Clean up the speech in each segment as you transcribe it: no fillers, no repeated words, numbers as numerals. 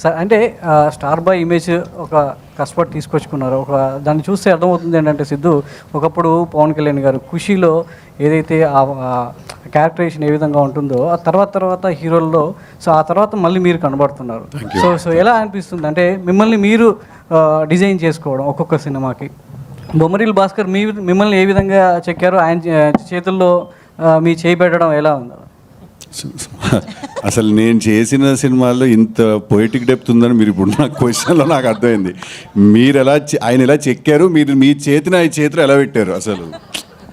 Sir అంటే star boy image ఒక కష్టపడి తీసుకొచ్చుకున్నారు. దాన్ని చూస్తే అర్థమవుతుంది ఏంటంటే సిద్ధు ఒకప్పుడు పవన్ కళ్యాణ్ గారు ఖుషీలో ఏదైతే ఆ క్యారెక్టరేషన్ ఏ విధంగా ఉంటుందో ఆ తర్వాత హీరోల్లో సో ఆ తర్వాత మళ్ళీ మీరు కనబడుతున్నారు. సో ఎలా అనిపిస్తుంది అంటే మిమ్మల్ని మీరు డిజైన్ చేసుకోవడం ఒక్కొక్క సినిమాకి? బొమ్మరిల్ భాస్కర్ మిమ్మల్ని ఏ విధంగా చెక్కారో ఆయన చేతుల్లో మీ చేయి పెట్టడం ఎలా ఉంది? అసలు నేను చేసిన సినిమాల్లో ఇంత పొయిటిక్ డెప్త్ ఉందని మీరు ఇప్పుడు నా క్వశ్చన్లో నాకు అర్థమైంది. మీరు ఆయన ఎలా చెక్కారు, మీరు మీ చేతిని ఆయన చేతిలో ఎలా పెట్టారు?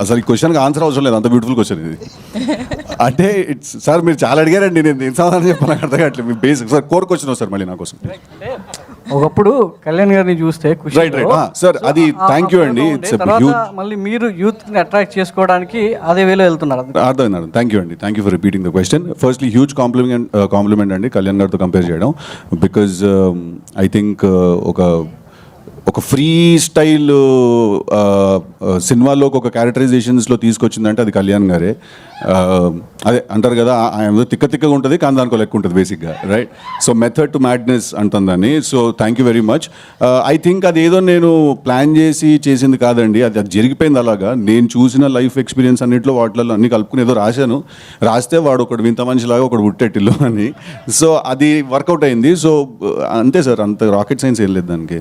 అసలు ఈ క్వశ్చన్కి ఆన్సర్ అవసరం లేదు, అంత బ్యూటిఫుల్ క్వశ్చన్ ఇది. అంటే సార్ మీరు చాలా అడిగారండి, నేను సమాధానం చెప్పాను, నాకు అర్థం కావట్లేదు. మీ బేసిక్ సార్ కోర్ క్వశ్చన్ వస్తారు మళ్ళీ నా కోసం. ఒకప్పుడు కళ్యాణ్ గారిని చూస్తే రైట్ సార్, అది థ్యాంక్ యూ అండి. మళ్ళీ మీరు యూత్ని అట్రాక్ట్ చేసుకోవడానికి అదే వేలో వెళ్తున్నారు. అర్థమైంది, థ్యాంక్ యూ అండి, thank you for repeating the question. Firstly huge compliment అండి కళ్యాణ్ గారితో కంపేర్ చేయడం. బికాజ్ ఐ థింక్ ఒక ఫ్రీ స్టైల్ సినిమాలోకి ఒక క్యారెక్టరైజేషన్స్లో తీసుకొచ్చిందంటే అది కళ్యాణ్ గారే. అదే అంటారు కదా, ఆయన తిక్కగా ఉంటుంది కానీ దానికో లెక్క ఉంటుంది బేసిక్గా, right? So method to madness అంటుందని. So thank you very much. I think అదేదో నేను ప్లాన్ చేసింది కాదండి, అది జరిగిపోయింది అలాగా. నేను చూసిన లైఫ్ ఎక్స్పీరియన్స్ అన్నింటిలో వాటిల్లో అన్ని కలుపుకుని ఏదో రాస్తే వాడు ఒకడు వింత మనిషిలాగా ఒకడు పుట్టేటిల్లు అని. సో అది వర్కౌట్ అయింది. సో అంతే సార్, అంత రాకెట్ సైన్స్ ఏం లేదు దానికి.